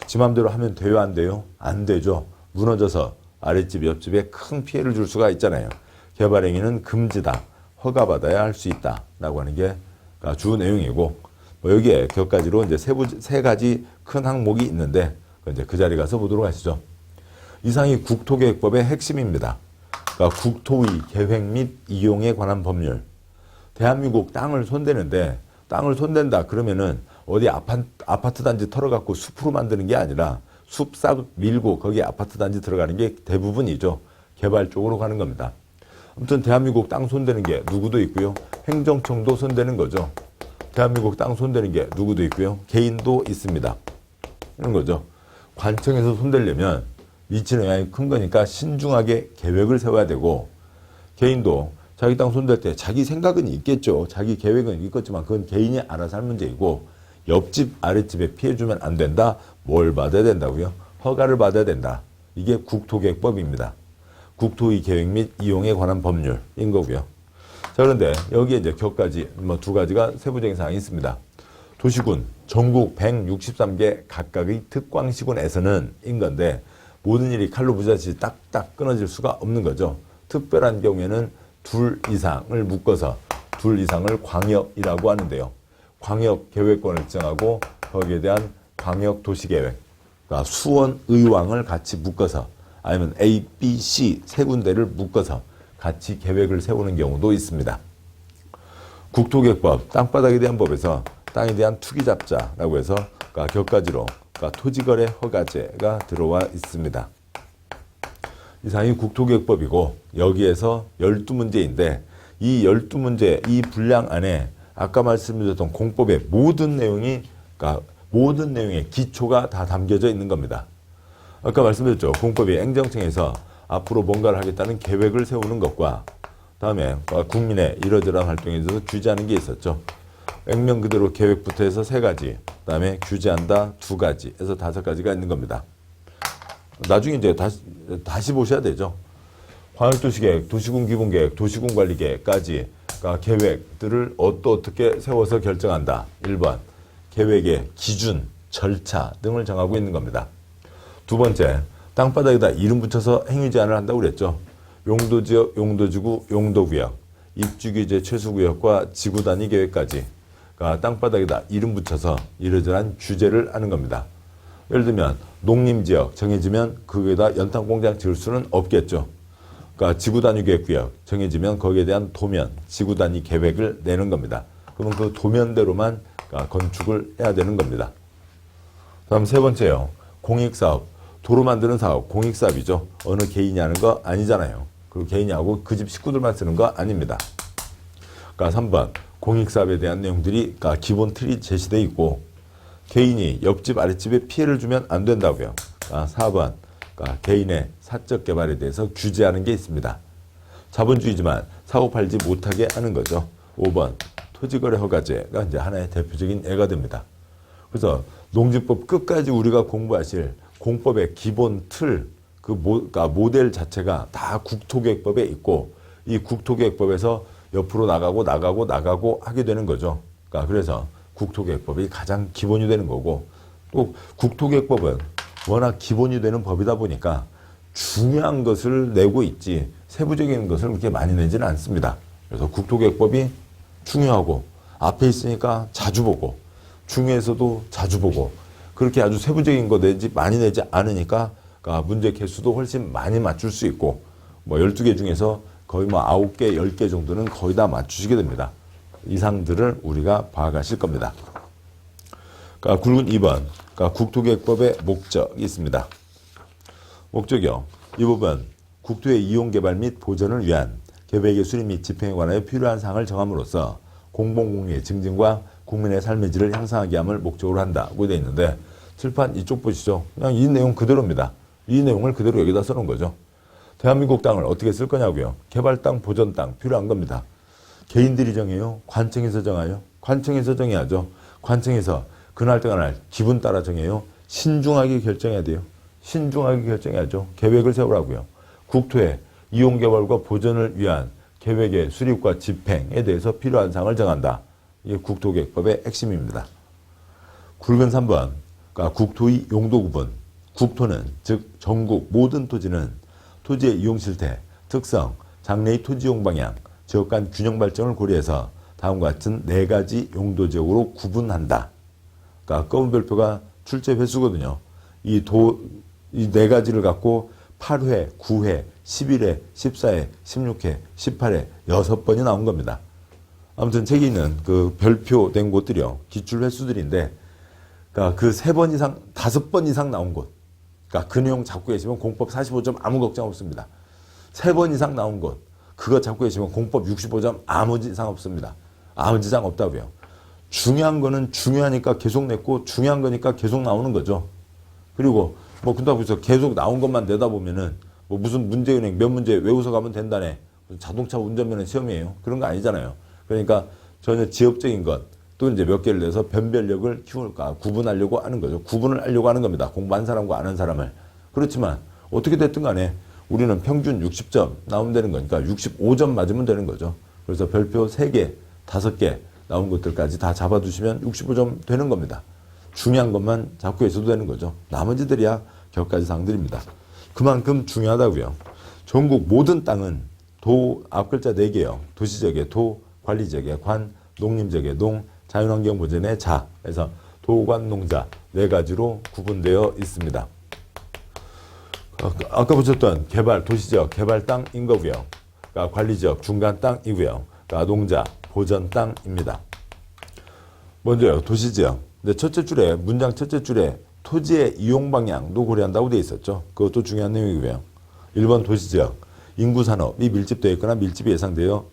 지 맘대로 하면 돼요, 안 돼요? 안 되죠. 무너져서 아랫집, 옆집에 큰 피해를 줄 수가 있잖아요. 개발행위는 금지다, 허가받아야 할 수 있다 라고 하는 게 주 내용이고, 여기에 격가지로 이제 세 가지 큰 항목이 있는데, 이제 그 자리 가서 보도록 하시죠. 이상이 국토계획법의 핵심입니다. 국토의 계획 및 이용에 관한 법률. 대한민국 땅을 손대는데, 땅을 손댄다 그러면은 어디 아파트 단지 털어갖고 숲으로 만드는 게 아니라 숲 싹 밀고 거기에 아파트 단지 들어가는 게 대부분이죠. 개발 쪽으로 가는 겁니다. 아무튼 대한민국 땅 손대는 게 누구도 있고요. 행정청도 손대는 거죠. 대한민국 땅 손대는 게 누구도 있고요. 개인도 있습니다. 이런 거죠. 관청에서 손대려면 미치는 영향이 큰 거니까 신중하게 계획을 세워야 되고, 개인도 자기 땅 손댈 때 자기 생각은 있겠죠. 자기 계획은 있겠지만 그건 개인이 알아서 할 문제이고, 옆집 아랫집에 피해 주면 안 된다. 뭘 받아야 된다고요? 허가를 받아야 된다. 이게 국토계획법입니다. 국토의 계획 및 이용에 관한 법률인 거고요. 자, 그런데 여기에 이제 격가지 두 가지가 세부적인 사항이 있습니다. 도시군 전국 163개 각각의 특광시군에서는 인 건데, 모든 일이 칼로 부자지 딱딱 끊어질 수가 없는 거죠. 특별한 경우에는 둘 이상을 묶어서 둘 이상을 광역이라고 하는데요. 광역 계획권을 정하고 거기에 대한 광역 도시계획, 수원, 의왕을 같이 묶어서, 아니면 A, B, C 세 군데를 묶어서 같이 계획을 세우는 경우도 있습니다. 국토계획법, 땅바닥에 대한 법에서 땅에 대한 투기잡자라고 해서 격가지로 토지거래 허가제가 들어와 있습니다. 이상이 국토계획법이고, 여기에서 12문제인데 이 12문제, 이 분량 안에 아까 말씀드렸던 공법의 모든 내용의 기초가 다 담겨져 있는 겁니다. 아까 말씀드렸죠. 공법이 행정청에서 앞으로 뭔가를 하겠다는 계획을 세우는 것과, 다음에 국민의 이러저러한 활동에 대해서 규제하는 게 있었죠. 액면 그대로 계획부터 해서 3가지, 그 다음에 규제한다 2가지, 해서 5가지가 있는 겁니다. 나중에 이제 다시 보셔야 되죠. 광역도시계획, 도시군기본계획, 도시군관리계획까지 계획들을 어떻게 세워서 결정한다. 1번, 계획의 기준, 절차 등을 정하고 있는 겁니다. 2번째, 땅바닥에다 이름 붙여서 행위 제한을 한다고 그랬죠. 용도지역, 용도지구, 용도구역, 입주규제 최소구역과 지구단위 계획까지 땅바닥에다 이름 붙여서 이러저러한 규제를 하는 겁니다. 예를 들면 농림지역 정해지면 거기에다 연탄공장 지을 수는 없겠죠. 지구단위 계획구역 정해지면 거기에 대한 도면, 지구단위 계획을 내는 겁니다. 그러면 그 도면대로만 건축을 해야 되는 겁니다. 다음 3번째요. 공익사업, 도로 만드는 사업, 공익사업이죠. 어느 개인이 하는 거 아니잖아요. 그리고 개인이 하고 그 집 식구들만 쓰는 거 아닙니다. 3번, 공익사업에 대한 내용들이 기본 틀이 제시되어 있고, 개인이 옆집 아랫집에 피해를 주면 안 된다고요. 4번, 개인의 사적 개발에 대해서 규제하는 게 있습니다. 자본주의지만 사고 팔지 못하게 하는 거죠. 5번, 토지거래 허가제가 이제 하나의 대표적인 예가 됩니다. 그래서 농지법 끝까지 우리가 공부하실 공법의 기본 틀, 모델 자체가 다 국토계획법에 있고, 이 국토계획법에서 옆으로 나가고 하게 되는 거죠. 그래서 국토계획법이 가장 기본이 되는 거고, 또 국토계획법은 워낙 기본이 되는 법이다 보니까 중요한 것을 내고 있지 세부적인 것을 그렇게 많이 내지는 않습니다. 그래서 국토계획법이 중요하고, 앞에 있으니까 자주 보고, 중요해서도 자주 보고, 그렇게 아주 세부적인 거 많이 내지 않으니까 문제 개수도 훨씬 많이 맞출 수 있고, 12개 중에서 거의 뭐 9개, 10개 정도는 거의 다 맞추시게 됩니다. 이상들을 우리가 봐가실 겁니다. 그러니까 굵은 2번, 그러니까 국토계획법의 목적이 있습니다. 목적이요. 이 부분, 국토의 이용 개발 및 보전을 위한 계획의 수립 및 집행에 관하여 필요한 사항을 정함으로써 공공공리의 증진과 국민의 삶의 질을 향상하게 함을 목적으로 한다고 되어 있는데, 칠판 이쪽 보시죠. 그냥 이 내용 그대로입니다. 이 내용을 그대로 여기다 써놓은 거죠. 대한민국 땅을 어떻게 쓸 거냐고요. 개발 땅, 보전 땅 필요한 겁니다. 개인들이 정해요? 관청에서 정해요? 관청에서 정해야죠. 관청에서 그날그날 기분 따라 정해요? 신중하게 결정해야 돼요. 신중하게 결정해야죠. 계획을 세우라고요. 국토의 이용개발과 보전을 위한 계획의 수립과 집행에 대해서 필요한 사항을 정한다. 이게 국토계획법의 핵심입니다. 굵은 3번, 그러니까 국토의 용도 구분. 국토는 즉 전국 모든 토지는 토지의 이용 실태, 특성, 장래의 토지용 방향, 지역 간 균형 발전을 고려해서 다음과 같은 4가지 용도 지역으로 구분한다. 그러니까 검은 별표가 출제 횟수거든요. 이 4가지를 갖고 8회, 9회, 11회, 14회, 16회, 18회 6번이 나온 겁니다. 아무튼 책에 있는 그 별표된 곳들이요. 기출 횟수들인데, 그러니까 그 3번 이상, 5번 이상 나온 곳. 그러니까 그 내용 잡고 계시면 공법 45점 아무 걱정 없습니다. 3번 이상 나온 곳. 그거 잡고 계시면 공법 65점 아무 지장 없습니다. 아무 지장 없다고요. 중요한 거는 중요하니까 계속 냈고, 중요한 거니까 계속 나오는 거죠. 그리고 뭐 그렇다고 해서 계속 나온 것만 내다보면은 뭐 무슨 문제은행 몇 문제 외워서 가면 된다네. 자동차 운전면허 시험이에요. 그런 거 아니잖아요. 그러니까 전혀 지역적인 것, 또 이제 몇 개를 내서 변별력을 키울까, 구분하려고 하는 거죠. 구분을 하려고 하는 겁니다. 공부한 사람과 안 한 사람을. 그렇지만 어떻게 됐든 간에 우리는 평균 60점 나오면 되는 거니까 65점 맞으면 되는 거죠. 그래서 별표 3개, 5개 나온 것들까지 다 잡아두시면 65점 되는 겁니다. 중요한 것만 잡고 있어도 되는 거죠. 나머지들이야 격가지 사항들입니다. 그만큼 중요하다고요. 전국 모든 땅은 앞 글자 4개요. 도시적의 도, 관리적의 관, 농림적의 농, 자연환경 보전의 자. 그래서 도관, 농자 4가지로 구분되어 있습니다. 아까 보셨던 개발, 도시적, 개발 땅인 거고요. 그러니까 관리적, 중간 땅이고요. 그러니까 농자, 보전 땅입니다. 먼저요, 도시지역. 근데 첫째 줄에, 문장 첫째 줄에 토지의 이용 방향도 고려한다고 되어 있었죠. 그것도 중요한 내용이고요. 1번 도시지역. 인구 산업이 밀집되어 있거나 밀집이 예상되어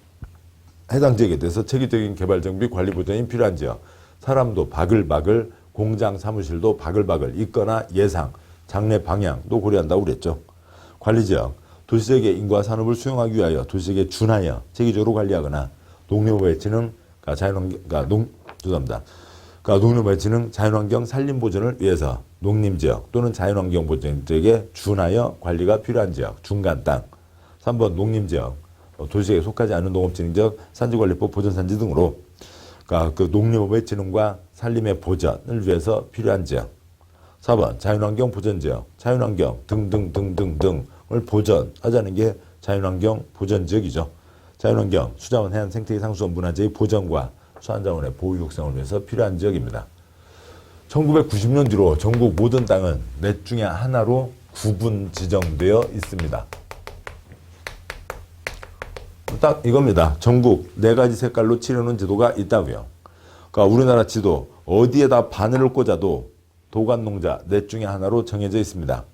해당 지역에 대해서 체계적인 개발 정비 관리 보전이 필요한 지역. 사람도 바글바글, 공장 사무실도 바글바글 있거나 예상, 장래 방향도 고려한다고 그랬죠. 관리지역. 도시지역의 인구와 산업을 수용하기 위하여 도시지역에 준하여 체계적으로 관리하거나 농림업의 진흥, 농림업의 진흥, 자연환경 산림 보전을 위해서 농림지역 또는 자연환경 보전 지역에 준하여 관리가 필요한 지역, 중간 땅. 3번 농림지역, 도시지역에 속하지 않은 농업진흥지역, 산지관리법 보전산지 등으로 그러니까 그 농림업의 진흥과 산림의 보전을 위해서 필요한 지역. 4번 자연환경 보전지역, 자연환경 등등을 보전하자는 게 자연환경 보전지역이죠. 자연환경, 수자원, 해안, 생태계, 상수원, 문화재의 보전과 수환자원의 보호 육성을 위해서 필요한 지역입니다. 1990년 뒤로 전국 모든 땅은 넷 중에 하나로 구분 지정되어 있습니다. 딱 이겁니다. 전국 4가지 색깔로 칠해놓은 지도가 있다고요. 그러니까 우리나라 지도 어디에다 바늘을 꽂아도 도관농자 넷 중에 하나로 정해져 있습니다.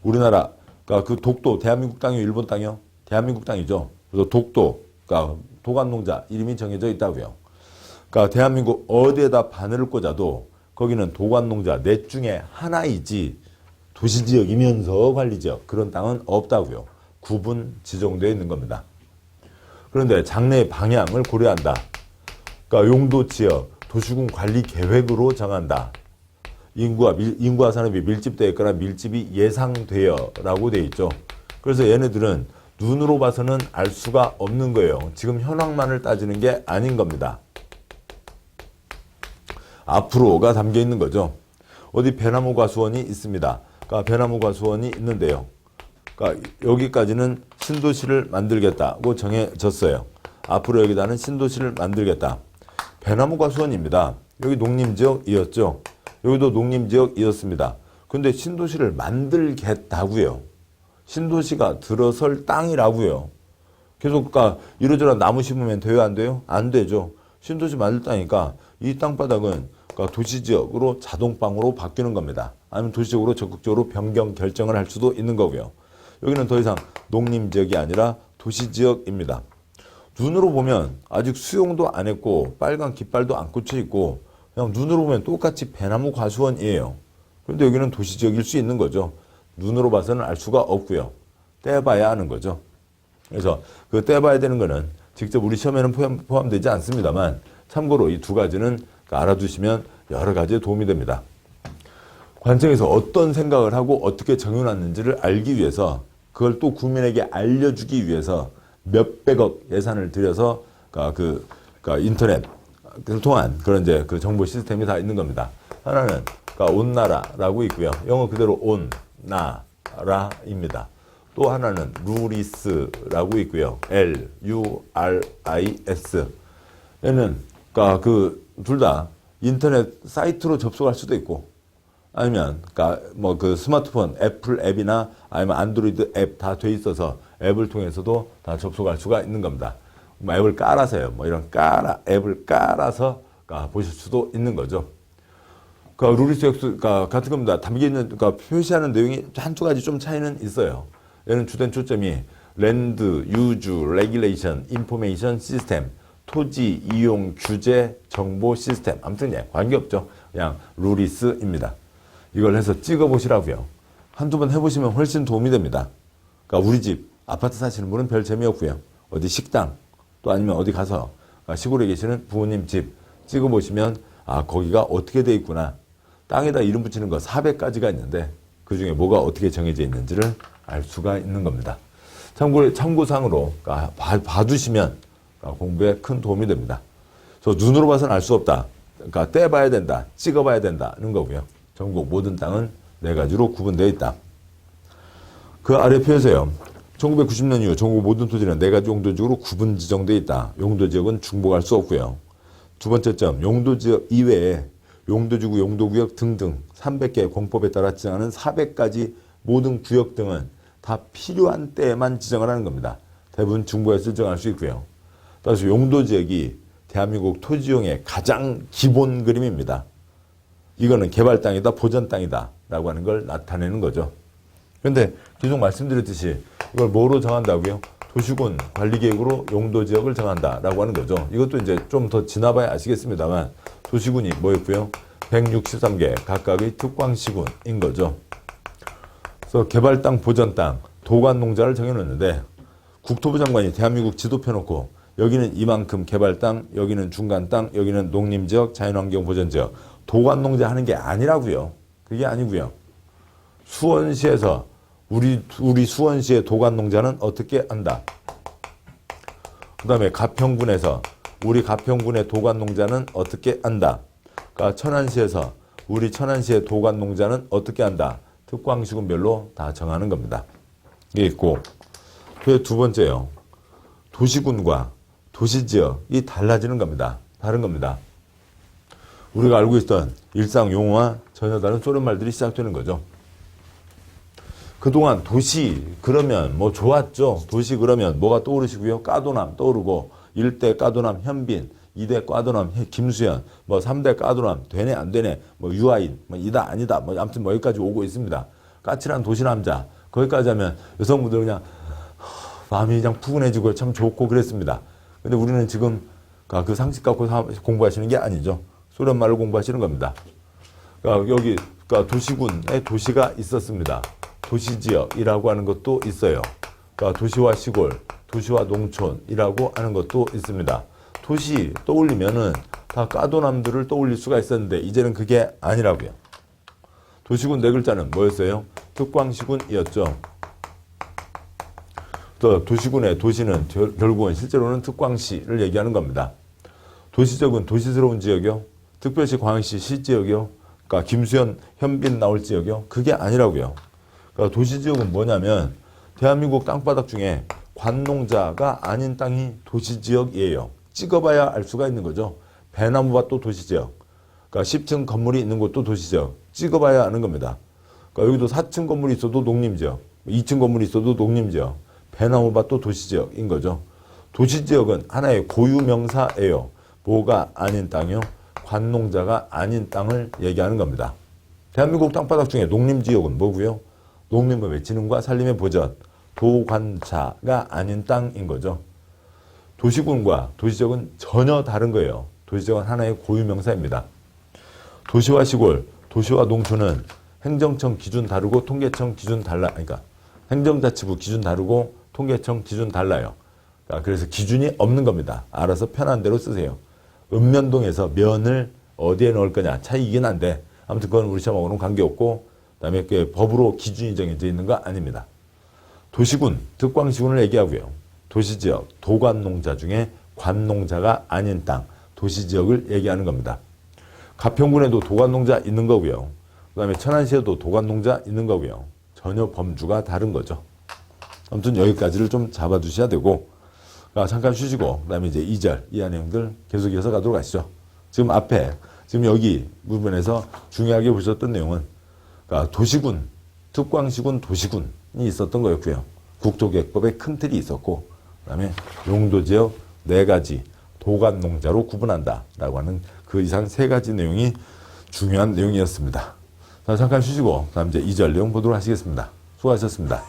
우리나라 그러니까 그 독도 대한민국 땅이요, 일본 땅이요? 대한민국 땅이죠. 그래서 독도 그러니까 도관농자 이름이 정해져 있다고요. 그러니까 대한민국 어디에다 바늘을 꽂아도 거기는 도관농자 넷 중에 하나이지 도시지역이면서 관리지역 그런 땅은 없다고요. 구분 지정되어 있는 겁니다. 그런데 장래의 방향을 고려한다. 그러니까 용도지역, 도시군 관리 계획으로 정한다. 인구와 산업이 밀집되어 있거나 밀집이 예상되어 라고 되어 있죠. 그래서 얘네들은 눈으로 봐서는 알 수가 없는 거예요. 지금 현황만을 따지는 게 아닌 겁니다. 앞으로가 담겨 있는 거죠. 어디 배나무 과수원이 있습니다. 그러니까 배나무 과수원이 있는데요. 그러니까 여기까지는 신도시를 만들겠다고 정해졌어요. 앞으로 여기다는 신도시를 만들겠다. 배나무 과수원입니다. 여기 농림지역이었죠. 여기도 농림지역이었습니다. 근데 신도시를 만들겠다고요. 신도시가 들어설 땅이라고요. 계속 이러저러 나무 심으면 돼요, 안 돼요? 안 되죠. 신도시 만들다니까 이 땅바닥은 도시지역으로 자동방으로 바뀌는 겁니다. 아니면 도시적으로 적극적으로 변경 결정을 할 수도 있는 거고요. 여기는 더 이상 농림지역이 아니라 도시지역입니다. 눈으로 보면 아직 수용도 안 했고 빨간 깃발도 안 꽂혀 있고 그냥 눈으로 보면 똑같이 배나무 과수원이에요. 그런데 여기는 도시지역일 수 있는 거죠. 눈으로 봐서는 알 수가 없고요. 떼봐야 하는 거죠. 그래서 그 떼봐야 되는 거는 직접 우리 시험에는 포함되지 않습니다만 참고로 이 두 가지는 알아두시면 여러 가지에 도움이 됩니다. 관청에서 어떤 생각을 하고 어떻게 정해놨는지를 알기 위해서 그걸 또 국민에게 알려주기 위해서 몇백억 예산을 들여서 인터넷을 통한 그런 이제 그 정보 시스템이 다 있는 겁니다. 하나는 온나라라고 있고요. 영어 그대로 온나라입니다. 또 하나는 루리스라고 있고요. LURIS. 얘는 둘 다 인터넷 사이트로 접속할 수도 있고 아니면 그 스마트폰 애플 앱이나 아니면 안드로이드 앱 다 돼 있어서 앱을 통해서도 다 접속할 수가 있는 겁니다. 앱을 깔아서요. 이런 앱을 깔아서 보실 수도 있는 거죠. 루리스 X 같은 겁니다. 담겨 있는 표시하는 내용이 한두 가지 좀 차이는 있어요. 얘는 주된 초점이 랜드, 유즈, 레귤레이션, 인포메이션 시스템, 토지 이용 규제 정보 시스템. 아무튼 관계없죠. 그냥 루리스입니다. 이걸 해서 찍어보시라고요. 한두 번 해보시면 훨씬 도움이 됩니다. 우리 집 아파트 사시는 분은 별 재미없고요. 어디 식당 또 아니면 어디 가서 시골에 계시는 부모님 집 찍어보시면 거기가 어떻게 돼 있구나. 땅에다 이름 붙이는 거 400가지가 있는데 그중에 뭐가 어떻게 정해져 있는지를 알 수가 있는 겁니다. 참고상으로 봐두시면 공부에 큰 도움이 됩니다. 눈으로 봐서는 알 수 없다. 떼봐야 된다. 찍어봐야 된다는 거고요. 전국 모든 땅은 4가지로 구분되어 있다. 그 아래 표에서요. 1990년 이후 전국 모든 토지는 4가지 용도지역으로 구분 지정되어 있다. 용도지역은 중복할 수 없고요. 두 번째 점, 용도지역 이외에 용도지구, 용도구역 등등 300개의 공법에 따라 지정하는 400가지 모든 구역 등은 다 필요한 때에만 지정을 하는 겁니다. 대부분 중복해서 지정할 수 있고요. 따라서 용도지역이 대한민국 토지용의 가장 기본 그림입니다. 이거는 개발 땅이다, 보전 땅이다 라고 하는 걸 나타내는 거죠. 그런데 계속 말씀드렸듯이 이걸 뭐로 정한다고요? 도시군 관리계획으로 용도지역을 정한다라고 하는 거죠. 이것도 이제 좀 더 지나봐야 아시겠습니다만 도시군이 뭐였고요? 163개 각각의 특광시군인 거죠. 그래서 개발 땅, 보전 땅, 도관 농자를 정해놓는데 국토부 장관이 대한민국 지도 펴놓고 여기는 이만큼 개발 땅, 여기는 중간 땅, 여기는 농림지역, 자연환경 보전지역, 도관 농자 하는 게 아니라고요. 그게 아니고요. 수원시에서 우리 수원시의 도관 농자는 어떻게 한다. 그 다음에 가평군에서 우리 가평군의 도관 농자는 어떻게 한다. 그러니까 천안시에서 우리 천안시의 도관 농자는 어떻게 한다. 특광시군별로 다 정하는 겁니다. 이게 있고 그 두 번째요. 도시군과 도시지역이 달라지는 겁니다. 다른 겁니다. 우리가 알고 있던 일상 용어와 전혀 다른 소련 말들이 시작되는 거죠. 그동안 도시 그러면 뭐 좋았죠. 도시 그러면 뭐가 떠오르시고요. 까도남 떠오르고 1대 까도남 현빈, 2대 까도남 김수현, 뭐 3대 까도남 되네 안 되네, 뭐 유아인, 뭐 이다 아니다, 뭐 아무튼 뭐 여기까지 오고 있습니다. 까칠한 도시남자 거기까지 하면 여성분들 그냥 마음이 그냥 푸근해지고 참 좋고 그랬습니다. 근데 우리는 지금 그 상식 갖고 공부하시는 게 아니죠. 소련 말을 공부하시는 겁니다. 여기 도시군에 도시가 있었습니다. 도시지역이라고 하는 것도 있어요. 도시와 시골, 도시와 농촌이라고 하는 것도 있습니다. 도시 떠올리면은 다 까도남들을 떠올릴 수가 있었는데 이제는 그게 아니라고요. 도시군 4글자는 뭐였어요? 특광시군이었죠. 또 도시군의 도시는 결국은 실제로는 특광시를 얘기하는 겁니다. 도시적은 도시스러운 지역이요. 특별시 광역시 시지역이요. 그러니까 김수현, 현빈 나올 지역이요. 그게 아니라고요. 그러니까 도시지역은 뭐냐면 대한민국 땅바닥 중에 관농자가 아닌 땅이 도시지역이에요. 찍어봐야 알 수가 있는 거죠. 배나무밭도 도시지역. 그러니까 10층 건물이 있는 곳도 도시지역. 찍어봐야 아는 겁니다. 그러니까 여기도 4층 건물이 있어도 농림지역, 2층 건물이 있어도 농림지역, 배나무밭도 도시지역인 거죠. 도시지역은 하나의 고유명사예요. 뭐가 아닌 땅이요? 관농자가 아닌 땅을 얘기하는 겁니다. 대한민국 땅바닥 중에 농림지역은 뭐고요? 농림법의 진흥과 산림의 보전, 도관자가 아닌 땅인 거죠. 도시군과 도시지역은 전혀 다른 거예요. 도시지역은 하나의 고유명사입니다. 도시와 시골, 도시와 농촌은 행정청 기준 다르고 통계청 기준 달라. 그러니까 행정자치부 기준 다르고 통계청 기준 달라요. 그래서 기준이 없는 겁니다. 알아서 편한 대로 쓰세요. 읍면동에서 면을 어디에 넣을 거냐 차이이긴 한데 아무튼 그건 우리 시험하고는 관계없고 그다음에 법으로 기준이 정해져 있는 거 아닙니다. 도시군, 득광시군을 얘기하고요. 도시지역, 도관농자 중에 관농자가 아닌 땅, 도시지역을 얘기하는 겁니다. 가평군에도 도관농자 있는 거고요. 그 다음에 천안시에도 도관농자 있는 거고요. 전혀 범주가 다른 거죠. 아무튼 여기까지를 좀 잡아두셔야 되고 잠깐 쉬시고 그 다음에 이제 2절 이하 내용들 계속 이어서 가도록 하시죠. 지금 앞에 지금 여기 부분에서 중요하게 보셨던 내용은 도시군, 특광시군, 도시군이 있었던 거였고요. 국토계획법에 큰 틀이 있었고 그 다음에 용도지역 4가지 도관농자로 구분한다라고 하는 그 이상 3가지 내용이 중요한 내용이었습니다. 자, 잠깐 쉬시고 다음 이제 2절 내용 보도록 하시겠습니다. 수고하셨습니다.